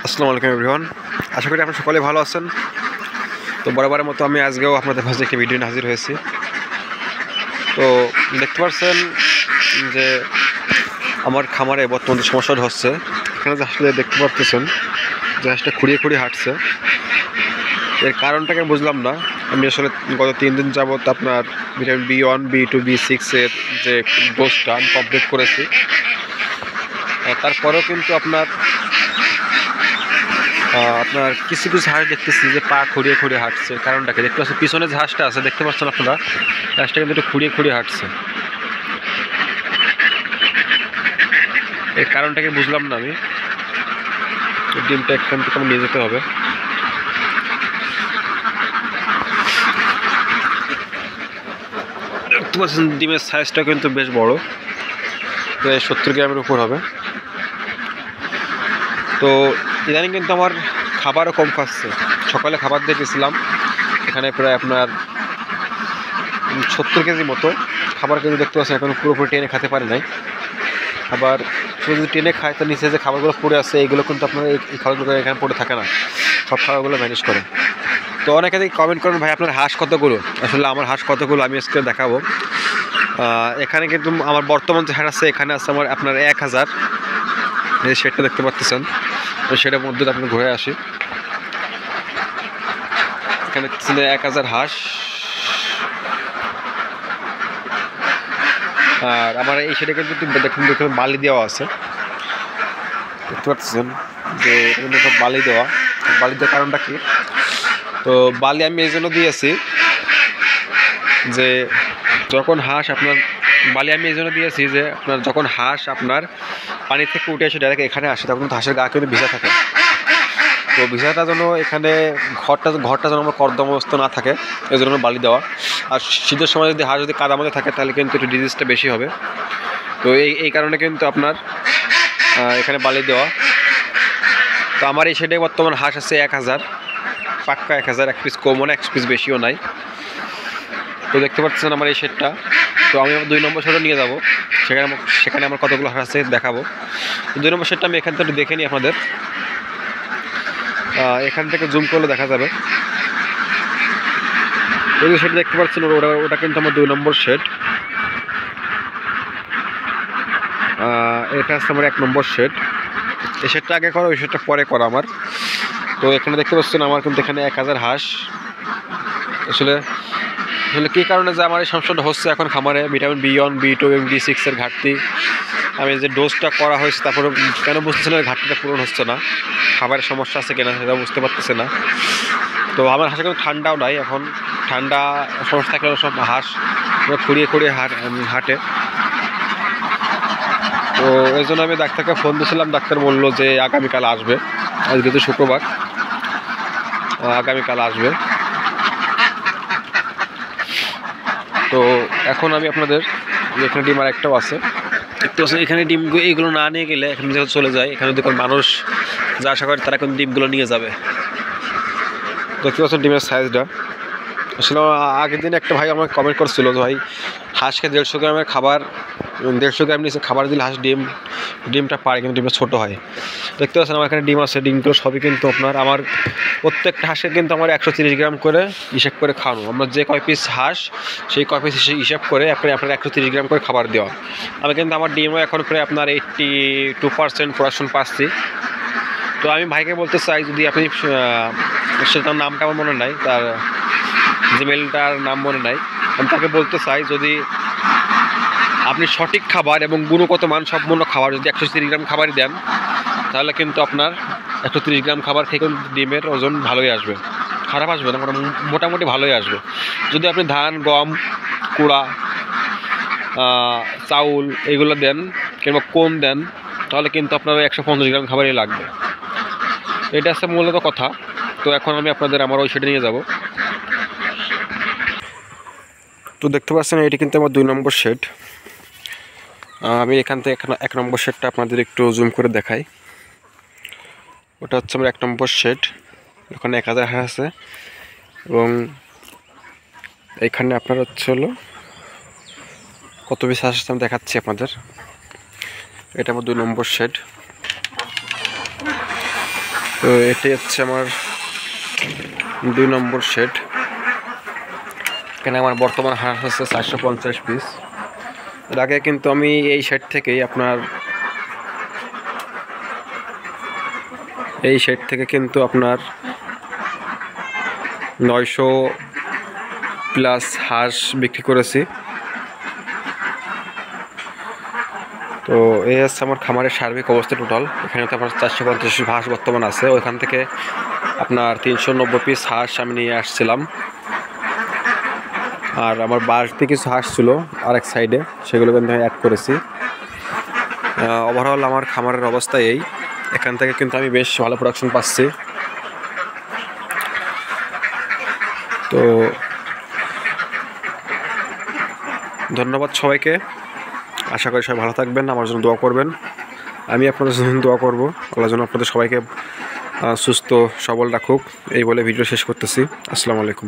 আসসালামু আলাইকুম এভরিওয়ান, আশা করি আপনারা সকলে ভালো আছেন। তো বরাবরের মতো আমি আজকেও আপনাদের মাঝে একটি ভিডিও নিয়ে হাজির হয়েছি। তো দেখতে পাচ্ছেন যে আমার খামারে বর্তমানে সমস্যাটা হচ্ছে, এখানে যে হাঁসটা দেখতে পাচ্ছেন যে হাঁসটা খুঁড়িয়ে খুঁড়িয়ে হাঁটছে। এর কারণটাকে বুঝলাম না। আমি আসলে গত 3 দিন যাবত আপনার ভিটামিন B1, B2, B6 যে ডোজটা আমি কমপ্লিট করেছি। তারপরেও কিন্তু আপনার কিছু কিছু হাঁস দেখতেছি যে পা খুঁড়িয়ে খুঁড়িয়ে হাঁটছে। কারণটাকে দেখতে পাচ্ছেন, পিছনে যে হাঁসটা আছে দেখতে পাচ্ছেন আপনারা, হাঁসটা কিন্তু একটু খুঁড়িয়ে খুঁড়িয়ে হাঁটছে। এর কারণটাকে বুঝলাম না আমি। ডিমটা এখান থেকে আমার নিয়ে যেতে হবে। দেখতে পাচ্ছেন ডিমের সাইজটা কিন্তু বেশ বড়, প্রায় 70 গ্রামের উপর হবে। তো ইদানিং কিন্তু আমার খাবারও কম খাচ্ছে। সকালে খাবার দিয়ে গেছিলাম, এখানে প্রায় আপনার 70 কেজি মতো খাবার কিন্তু দেখতে পাচ্ছেন এখন পুরোপুরি টেনে খেতে পারে নাই। আবার যদি টেনে খায় তো নিচে যে খাবারগুলো পড়ে আছে এইগুলো কিন্তু আপনার এই খাবারগুলো এখানে পড়ে থাকে না, সব খাবারগুলো ম্যানেজ করে। তো অনেকে দেখি কমেন্ট করেন, ভাই আপনার হাঁস কতগুলো? আসলে আমার হাঁস কতগুলো আমি আজকে দেখাবো। এখানে কিন্তু আমার বর্তমান যে হাঁস আছে এখানে আছে আমার আপনার 1000। এই সেটটা দেখতে পাচ্ছেন, সেটার মধ্যে আপনি ঘুরে আসি। এখানে 1000 হাঁস। আর আমার এই সেটা কিন্তু দেখুন বালি দেওয়া আছে, দেখতে পাচ্ছেন যে সব বালি দেওয়া। বালি দেওয়ার কারণটা কি? তো বালি আমি এই জন্য দিয়েছি যে যখন হাঁস আপনার বালি আমি এই জন্য দিয়েছি যে আপনার যখন হাঁস আপনার পানি থেকে উঠে এসে ডাইরেক্ট এখানে আসে তখন কিন্তু হাঁসের গা কিন্তু ভিজা থাকে। তো ভিজাটা যেন এখানে ঘরটা যেন আমার কর্দমস্ত না থাকে, এই জন্য বালি দেওয়া। আর শীতের সময় যদি হাঁস যদি কাদা মধ্যে থাকে তাহলে কিন্তু একটু ডিজিজটা বেশি হবে। তো এই কারণে কিন্তু আপনার এখানে বালি দেওয়া। তো আমার এই সাইডে বর্তমান হাঁস আছে 1000, পাক্কা 1000, এক পিস কমও না, এক পিস বেশিও নাই। তো দেখতে পাচ্ছেন আমার এই শেডটা। তো আমি আমার 2 নম্বর শেডও নিয়ে যাব, সেখানে আমার কতগুলো হাঁস আছে দেখাবো। 2 নম্বর শেডটা আমি এখান থেকে দেখে নিই আপনাদের। এখান থেকে জুম করলে দেখা যাবে। ওই যে শেড দেখতে পাচ্ছেন ওটা কিন্তু আমার 2 নম্বর শেড। এটা হচ্ছে আমার 1 নম্বর শেড। এই শেডটা আগে করা, ওই শেডটা পরে করা আমার। তো এখানে দেখতে পাচ্ছেন আমার কিন্তু এখানে 1000 হাঁস। আসলে কী কারণে যে আমার এই সমস্যাটা হচ্ছে এখন খামারে, ভিটামিন B1, B2 এবং B6 এর ঘাটতি। আমি যে ডোজটা করা হয়েছে তারপরে কেন বুঝতেছি না ঘাটতিটা পূরণ হচ্ছে না, খাবারের সমস্যা আছে কিনা সেটা বুঝতে পারতেছে না। তো আমার হাঁসে কিন্তু ঠান্ডাও নাই, এখন ঠান্ডা সমস্যা থাকলে সব হাঁস খুঁড়িয়ে খুঁড়িয়ে হাঁটে। তো এই জন্য আমি ডাক্তারকে ফোন দিয়েছিলাম, ডাক্তার বললো যে আগামীকাল আসবে। আজকে তো শুক্রবার, আগামীকাল আসবে। তো এখন আমি আপনাদের এখানে ডিম আর একটাও আছে দেখতে পাচ্ছেন। এখানে ডিম এইগুলো না নিয়ে গেলে এখানে যখন চলে যায়, এখানে যদি কোনো মানুষ যা আশা করে তারা কিন্তু ডিমগুলো নিয়ে যাবে। দেখতে পাচ্ছেন ডিমের সাইজটা। আসলে আগের দিন একটা ভাই আমাকে কমেন্ট করছিল যে ভাই হাঁসকে 150 গ্রামের খাবার, 150 গ্রাম নিচে খাবার দিলে হাঁস ডিমটা পারে কিন্তু ডিমটা ছোটো হয়। দেখতে পাচ্ছেন আমার এখানে ডিম আছে, ডিমগুলো সবই কিন্তু আমার প্রত্যেকটা হাঁসের কিন্তু আমার 130 গ্রাম করে হিসাব করে খাওয়ানো। আমরা যে কয় পিস হাঁস সেই কয় পিস হিসাব করে আপনার 130 গ্রাম করে খাবার দেওয়া। আমি কিন্তু আমার ডিমও এখন প্রায় আপনার 82% প্রোডাকশন পাচ্ছি। তো আমি ভাইকে বলতে চাই, যদি আপনি সেটার নামটা আমার মনে নাই, তার জিমেলটার নাম মনে নাই, আমি তাকে বলতে চাই যদি আপনি সঠিক খাবার এবং গুণগত মানসম্পন্ন খাবার যদি 130 গ্রাম খাবারই দেন তাহলে কিন্তু আপনার 130 গ্রাম খাবার খেয়ে কিন্তু ডিমের ওজন ভালোই আসবে, খারাপ আসবে না, মোটামুটি ভালোই আসবে। যদি আপনি ধান, গম, কুড়া, চাউল এগুলো দেন কিংবা কোন দেন তাহলে কিন্তু আপনার 150 গ্রাম খাবারই লাগবে। এটা হচ্ছে মূলত কথা। তো এখন আমি আপনাদের আমার ওই সাইডে নিয়ে যাব। তো দেখতে পাচ্ছেন এটি কিন্তু আমার 2 নম্বর শেড। আমি এখান থেকে 1 নম্বর শেডটা আপনাদের একটু জুম করে দেখাই। ওটা হচ্ছে আমার 1 নম্বর শেড। ওখানে 1000 হাঁস আছে এবং এখানে আপনার হচ্ছে হলো কত পিস হাঁস আছে আমি দেখাচ্ছি আপনাদের। এটা আমার 2 নম্বর শেড। তো এটাই হচ্ছে আমার 2 নম্বর শেড। এখানে আমার বর্তমান হাঁস আছে 450 পিস। এর আগে কিন্তু আমি এই শেড থেকেই কিন্তু আপনার 900 প্লাস হাঁস বিক্রি করেছি। তো এই হচ্ছে আমার খামারের সার্বিক অবস্থা টোটাল। এখানে তো আমার 450 হাঁস বর্তমান আছে। ওইখান থেকে আপনার 390 পিস হাঁস আমি নিয়ে আসছিলাম। আর আমার বাড়তি কিছু হাঁস ছিল আরেক সাইডে, সেগুলো কিন্তু আমি অ্যাড করেছি। ওভারঅল আমার খামারের অবস্থা এই। এখান থেকে কিন্তু আমি বেশ ভালো প্রোডাকশন পাচ্ছি। তো ধন্যবাদ সবাইকে। আশা করি সবাই ভালো থাকবেন, আমার জন্য দোয়া করবেন। আমি আপনাদের জন্য দোয়া করব, আল্লাহ যেন আপনাদের সবাইকে সুস্থ সবল রাখুক। এই বলে ভিডিও শেষ করতেছি। আসসালামু আলাইকুম।